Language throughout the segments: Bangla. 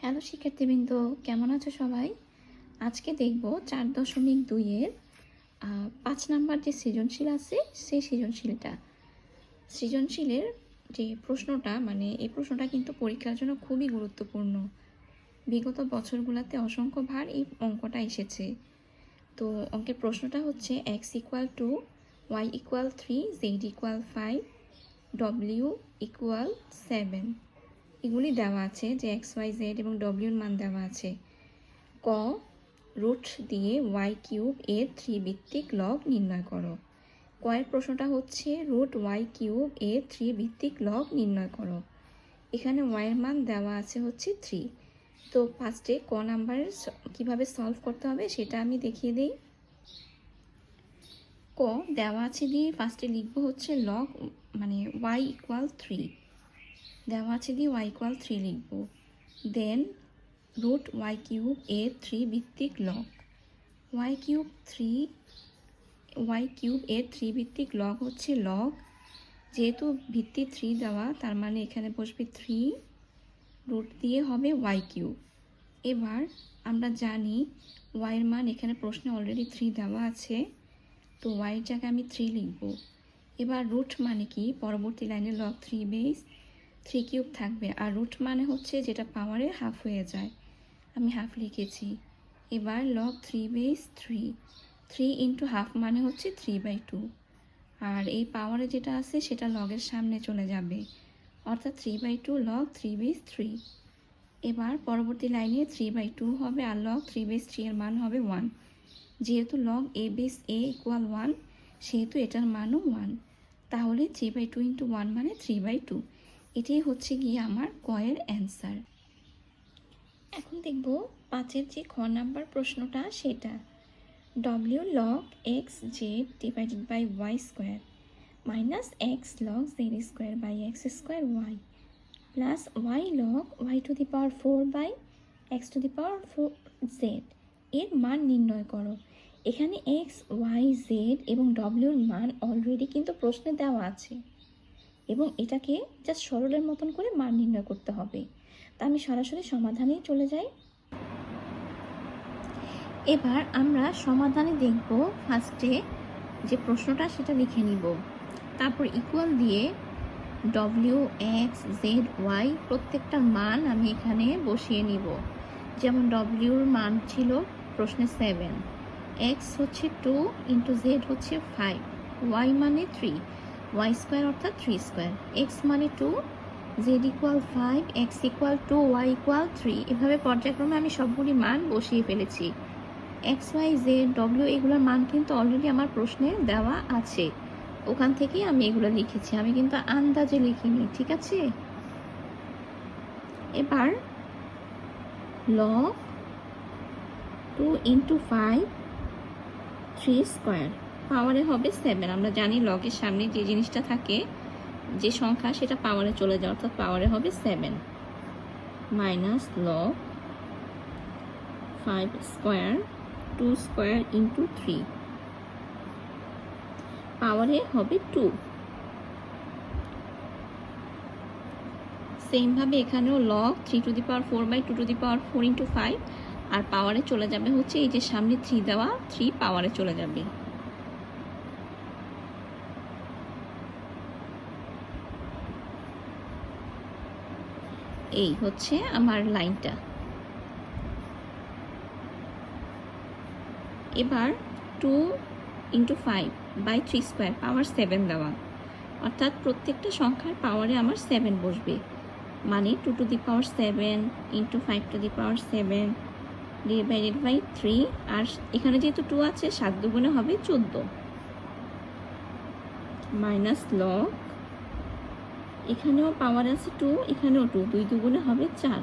হ্যালো শিক্ষার্থীবৃন্দ, কেমন আছো সবাই? আজকে দেখব 4.2-এর 5 নাম্বার যে সৃজনশীল আছে সেই সৃজনশীলের যে প্রশ্নটা, মানে এই প্রশ্নটা কিন্তু পরীক্ষার জন্য খুবই গুরুত্বপূর্ণ। বিগত বছরগুলোতে অসংখ্যবার এই অঙ্কটা এসেছে। তো অঙ্কের প্রশ্নটা হচ্ছে x=2, y=3, z=5, w=7। এগুলি দেওয়া আছে যে এক্স ওয়াই জেড এবং ডব্লিউর মান দেওয়া আছে। ক, রুট দিয়ে y³ এর 3 ভিত্তিক লগ নির্ণয় করো। কয়ের প্রশ্নটা হচ্ছে রুট y³ এর 3 ভিত্তিক লগ নির্ণয় করো। এখানে ওয়াইয়ের মান দেওয়া আছে হচ্ছে 3। তো ফার্স্টে ক নাম্বারের কীভাবে সলভ করতে হবে সেটা আমি দেখিয়ে দিই। ক দেওয়া আছে দিয়ে ফার্স্টে লিখবো হচ্ছে লগ, মানে y=3 দেওয়া আছে দিয়ে y=3 লিখব। দেন রুট y³ এর 3 ভিত্তিক লগ, y³ এর 3 ভিত্তিক লগ হচ্ছে লগ, যেহেতু ভিত্তি 3 দেওয়া তার মানে এখানে বসবে 3, রুট দিয়ে হবে y³। এবার আমরা জানি ওয়াইয়ের মান এখানে প্রশ্নে অলরেডি 3 দেওয়া আছে, তো ওয়াইয়ের জায়গায় আমি 3 লিখব। এবার রুট মানে কি, পরবর্তী লাইনে লগ 3/3³ থাকবে, আর রুট মানে হচ্ছে যেটা পাওয়ারের হাফ হয়ে যায়, আমি হাফ লিখেছি। এবার লগ 3/3, 3 ইন্টু হাফ মানে হচ্ছে 3/2, আর এই পাওয়ারে যেটা আছে সেটা লগের সামনে চলে যাবে, অর্থাৎ 3/2 লগ 3/3। এবার পরবর্তী লাইনে 3/2 হবে, আর লগ 3/3 এর মান হবে 1। যেহেতু লগ a=1 সেহেতু এটার মানও 1, তাহলে 3/2 ইন্টু 1 মানে 3/2। এটাই হচ্ছে গিয়ে আমার কয়ের অ্যান্সার। এখন দেখব 5-এর যে খ নাম্বার প্রশ্নটা সেটা। w log x z divided by y square minus x log z square by x square y plus y log y to the power 4 by x to the power 4 z এর মান নির্ণয় করো। এখানে x, y, z এবং wর মান অলরেডি কিন্তু প্রশ্নে দেওয়া আছে, এবং এটাকে জাস্ট সরলের মতন করে মান নির্ণয় করতে হবে। তা আমি সরাসরি সমাধানেই চলে যাই। এবার আমরা সমাধানে দেখব, ফার্স্টে যে প্রশ্নটা সেটা লিখে নিব, তারপর ইকুয়াল দিয়ে w x z y প্রত্যেকটা মান আমি এখানে বসিয়ে নিব। যেমন wর মান ছিল প্রশ্নে 7, x হচ্ছে 2 ইন্টু z হচ্ছে 5, y মানে 3, y স্কোয়ার অর্থাৎ 3 স্কোয়ার, x মানে 2, z=5, x=2, y=3। এভাবে পর্যায়ক্রমে আমি সবগুলি মান বসিয়ে ফেলেছি। এক্স ওয়াই জেড ডব্লিউ এগুলোর মান কিন্তু অলরেডি আমার প্রশ্নে দেওয়া আছে, ওখান থেকেই আমি এগুলো লিখেছি, আমি কিন্তু আন্দাজে লিখিনি, ঠিক আছে। এবার লগ 2 ইন্টু 5 3 স্কোয়ার পাওয়ারে হবে 7। আমরা জানি লগের সামনে যে জিনিসটা থাকে, যে সংখ্যা, সেটা পাওয়ারে চলে যায়, অর্থাৎ পাওয়ারে হবে 7 minus log 5 square 2 square into 3 পাওয়ারে হবে 2। সেমভাবে এখানেও log 3 to the power 4 by 2 to the power 4 into 5, আর পাওয়ারে চলে যাবে হচ্ছে এই যে সামনে 3 দেওয়া, 3 পাওয়ারে চলে যাবে। এই হচ্ছে আমার লাইনটা। এবার 2 ইন্টু 5 বাই 3 স্কোয়ার পাওয়ার 7 দেওয়া, অর্থাৎ প্রত্যেকটা সংখ্যার পাওয়ারে আমার 7 বসবে, মানে 2 to the power 7 into 5 to the power 7 divided by 3, আর এখানে যেহেতু 2 আছে 7 দুগুণে হবে 14 মাইনাস লগ, এখানেও পাওয়ার আছে 2, এখানেও 2, 2 দুগুণে হবে 4,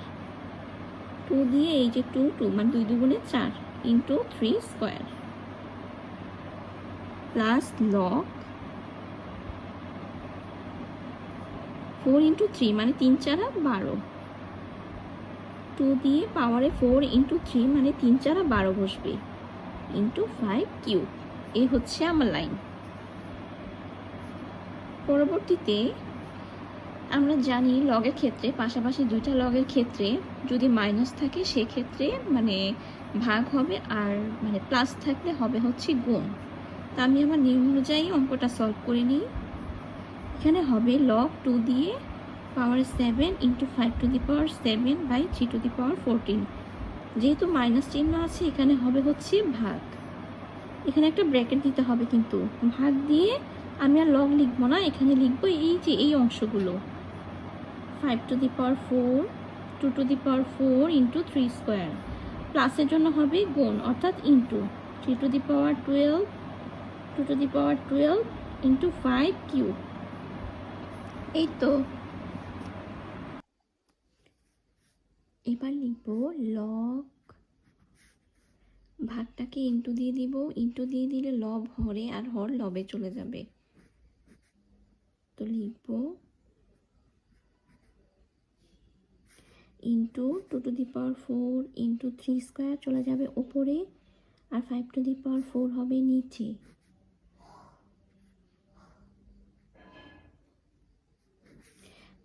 2 দিয়ে এই যে 2 2 মানে 2 দুগুণে 4 into 3 square plus log 4 into 3 মানে 3 4 12, 2 দিয়ে পাওয়ারে 4 ইন্টু 3 মানে 3 4 12 বসবে ইন্টু 5 কিউব। এই হচ্ছে আমার লাইন। পরবর্তীতে আমরা জানি লগের ক্ষেত্রে পাশাপাশি দুইটা লগের ক্ষেত্রে যদি মাইনাস থাকে সেক্ষেত্রে মানে ভাগ হবে, আর মানে প্লাস থাকলে হবে হচ্ছে গুণ। তা আমি আমার নিয়ম অনুযায়ী অঙ্কটা সলভ করে নিই। এখানে হবে log 2 দিয়ে পাওয়ার 7 ইন্টু 5^7/3^14। যেহেতু মাইনাস চিহ্ন আছে এখানে হবে হচ্ছে ভাগ, এখানে একটা ব্র্যাকেট দিতে হবে, কিন্তু ভাগ দিয়ে আমি আর লগ লিখবো না, এখানে লিখবো এই যে এই অংশগুলো 5^4 2^4 ইন্টু 3² প্লাসের জন্য হবে গুণ অর্থাৎ ইন্টু 3^12 2^12 ইন্টু 5³ এই তো। এবার লিখবো লগ, ভাগটাকে ইন্টু দিয়ে দিব, ইন্টু দিয়ে দিলে লব হরে আর হর লবে চলে যাবে, তো লিখবো ইন্টু 2^4 ইন্টু 3² চলে যাবে উপরে, আর 5^4 হবে নিচে।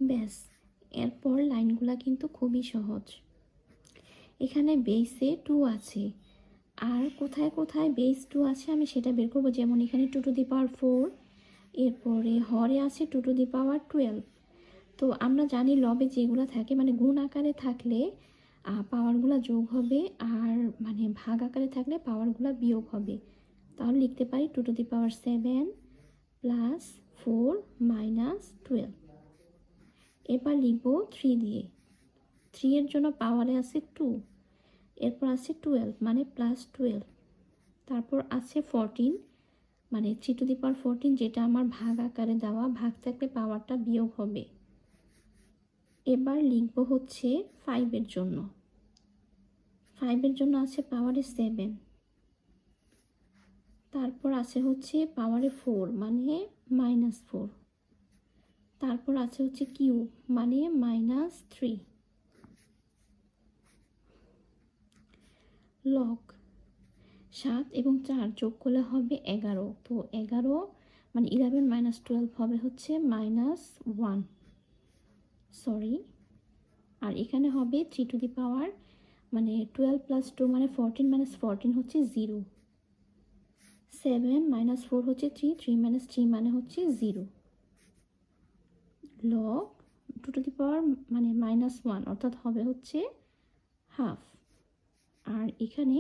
ব্যাস, এরপর লাইনগুলা কিন্তু খুবই সহজ। এখানে বেসে 2 আছে, আর কোথায় কোথায় বেস 2 আছে আমি সেটা বের করবো। যেমন এখানে 2^4, এরপরে হরে আছে 2^12। তো আমরা জানি লবে যেগুলো থাকে মানে গুণ আকারে থাকলে পাওয়ারগুলো যোগ হবে, আর মানে ভাগ আকারে থাকলে পাওয়ারগুলো বিয়োগ হবে। তাহলে লিখতে পারি 2^7 প্লাস 4 মাইনাস 12। এবার লিখবো 3 দিয়ে, 3 এর জন্য পাওয়ারে আছে 2, এরপর আছে 12 মানে প্লাস 12, তারপর আছে 14 মানে 3^14 যেটা আমার ভাগ আকারে দেওয়া, ভাগ থাকলে পাওয়ারটা বিয়োগ হবে। এবার লিখবো হচ্ছে 5 এর জন্য, 5 এর জন্য আছে পাওয়ারে 7, তারপর আছে হচ্ছে পাওয়ারে 4 মানে -4, তারপর আছে হচ্ছে কিউব মানে -3। লগ 7 এবং 4 যোগ করলে হবে 11, তো 11 মানে 11 - 12 হবে হচ্ছে -1, সরি। আর এখানে হবে 3 মানে 12 + 2 মানে 14 - 14 হচ্ছে 0, 7 - 4 হচ্ছে 3, 3 - 3 মানে হচ্ছে 0। লগ 2 মানে -1 অর্থাৎ হবে হচ্ছে হাফ, আর এখানে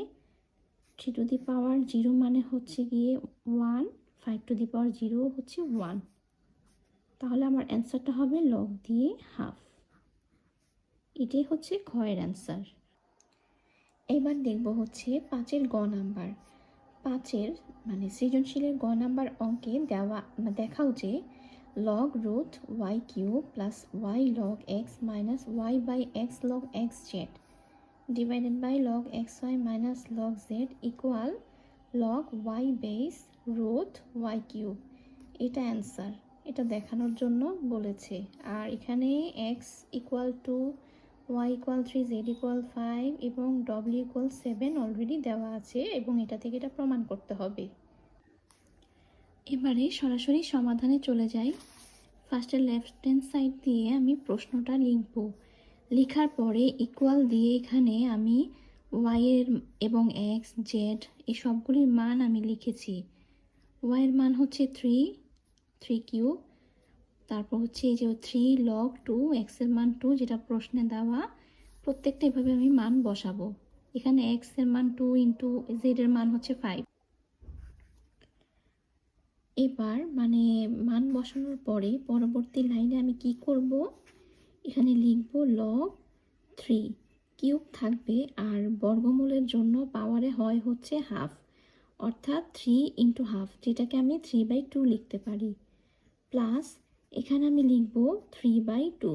3 মানে হচ্ছে গিয়ে 1, 5 হচ্ছে 1, তাহলে আমার অ্যান্সারটা হবে লগ দিয়ে হাফ। এটাই হচ্ছে ক্ষয়ের অ্যান্সার। এবার দেখব হচ্ছে 5-এর গ নাম্বার। 5-এর মানে সৃজনশীলের গ নাম্বার অঙ্কে দেখাও যে log root y³ plus y log x minus y/x log xz divided by log xy minus log z equal log y base root y³। এটা অ্যান্সার, এটা দেখানোর জন্য বলেছে। আর এখানে x = 2, y = 3, z = 5 এবং w = 7 অলরেডি দেওয়া আছে, এবং এটা থেকে এটা প্রমাণ করতে হবে। এবারে সরাসরি সমাধানে চলে যাই। ফার্স্টে লেফট হ্যান্ড সাইড দিয়ে আমি প্রশ্নটা লিখব, লেখার পরে ইকুয়াল দিয়ে এখানে আমি y এর এবং x z এই সবগুলির মান আমি লিখেছি। y এর মান হচ্ছে 3³ তারপর হচ্ছে এই যে 3 log 2, x এর মান 2 যেটা প্রশ্নে দেওয়া, প্রত্যেকটা এভাবে আমি মান বসাবো। এখানে x এর মান 2 ইন্টু z এর মান হচ্ছে 5। এবার মানে মান বসানোর পরে পরবর্তী লাইনে আমি কি করব, এখানে লিখব log 3 কিউব থাকবে, আর বর্গমূলের জন্য পাওয়ারে হয় হচ্ছে হাফ, অর্থাৎ 3 × হাফ যেটাকে আমি 3/2 লিখতে পারি, প্লাস এখানে আমি লিখব 3/2।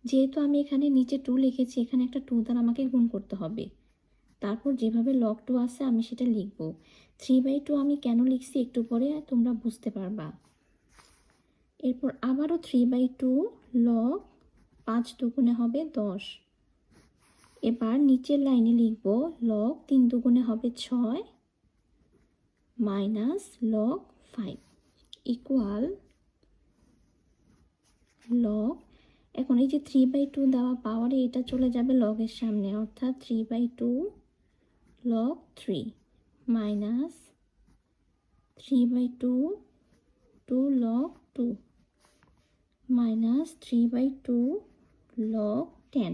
যেহেতু আমি এখানে নিচে 2 লিখেছি, এখানে একটা 2 দ্বারা আমাকে গুণ করতে হবে। তারপর যেভাবে log 2 আছে আমি সেটা লিখব। 3/2 আমি কেন লিখছি একটু পরে তোমরা বুঝতে পারবা। এরপর আবারও 3/2 log 5 দুগুণে হবে 10। এবার নিচের লাইনে লিখব log 3 দুগুণে হবে 6 মাইনাস log 5 ইকুয়াল log এখন এই যে 3/2 দেওয়া পাওয়ারে এটা চলে যাবে লগের সামনে, অর্থাৎ 3/2 log 3 minus 3/2 2 log 2 minus 3/2 log 10।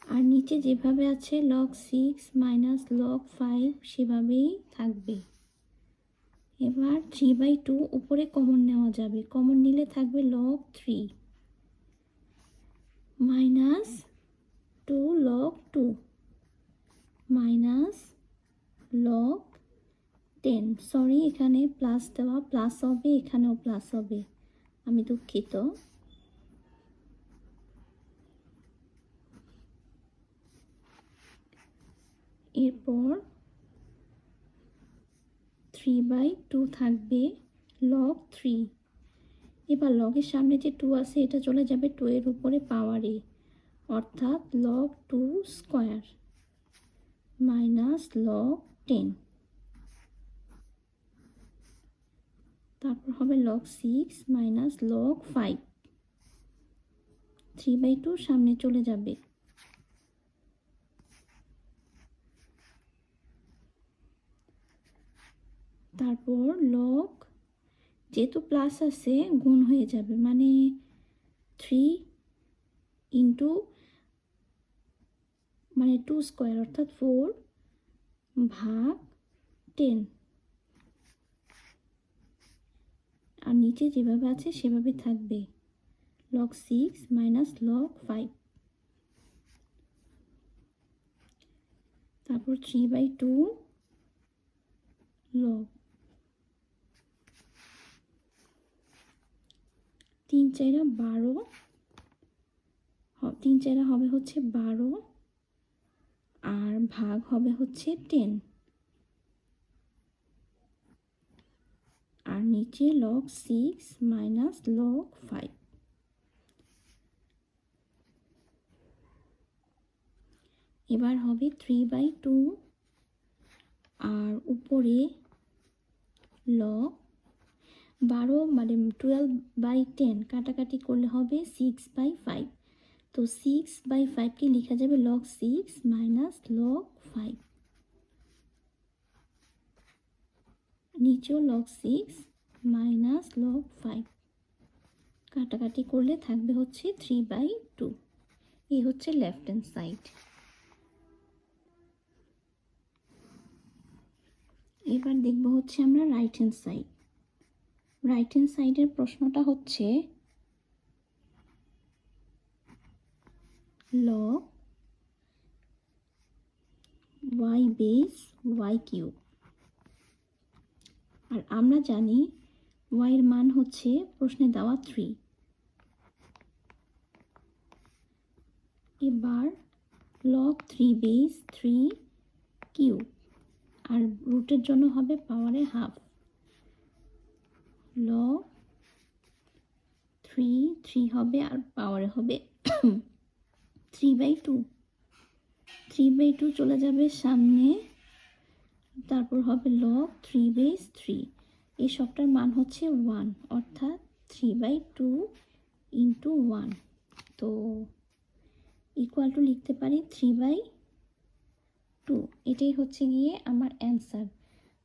আর নিচে যেভাবে আছে log 6 মাইনাস log 5 সেভাবেই থাকবে। এবার 3/2 উপরে কমন নেওয়া যাবে, কমন নিলে থাকবে log 3 minus 2 log 2 minus log 10। Sorry, এখানে প্লাস দেওয়া, প্লাস হবে, এখানেও প্লাস হবে, আমি দুঃখিত। এরপর 3/2 থাকবে log 3। এবার লগের সামনে যে 2 আছে এটা চলে যাবে 2 এর উপরে পাওয়ারে, অর্থাৎ log 2 স্কোয়ার মাইনাস log 10। তারপর হবে log 6 মাইনাস log 5। 3/2 সামনে চলে যাবে। তারপর log, যেহেতু প্লাস আছে গুণ হয়ে যাবে, মানে 3 ইন্টু মানে 2 স্কোয়ার অর্থাৎ 4 ভাগ 10। আর নিচে যেভাবে আছে সেভাবে থাকবে log 6 মাইনাস log 5। তারপর 3/2 log 3 4 12, 3 4 হবে হচ্ছে 12 আর ভাগ হবে হচ্ছে 10। আর নিচে log 6 মাইনাস log 5। এবার হবে 3/2 আর উপরে log 12 মানে 12/10 কাটাকাটি করলে হবে 6/5। তো 6/5কে লেখা যাবে log 6 মাইনাস log 5। নিচেও log 6 মাইনাস log 5 কাটাকাটি করলে থাকবে হচ্ছে 3/2। এই হচ্ছে লেফট হ্যান্ড সাইড। এবার দেখব হচ্ছে আমরা right hand side. Right hand সাইডের প্রশ্নটা হচ্ছে log y base y cube. আর আমরা জানি y এর মান হচ্ছে প্রশ্নে দেওয়া 3। এবার log 3 বেস 3 কিউব, আর রুটের জন্য হবে পাওয়ারে হাফ। log 3 হবে আর পাওয়ারে হবে 3/2। 3/2 চলে যাবে সামনে, তারপর হবে log 3 বেস 3। এই সবটার মান হচ্ছে 1, অর্থাৎ 3/2 ইন্টু 1। তো ইকুয়াল টু লিখতে পারি 3/2। এটাই হচ্ছে গিয়ে আমার অ্যান্সার।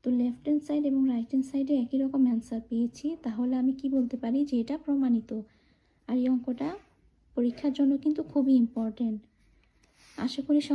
তো লেফট হ্যান্ড সাইড এবং রাইট হ্যান্ড সাইডে একই রকম অ্যান্সার পেয়েছি, তাহলে আমি কি বলতে পারি যে এটা প্রমাণিত। আর এই অঙ্কটা পরীক্ষার জন্য কিন্তু খুবই ইম্পর্টেন্ট। আশা করি সবাই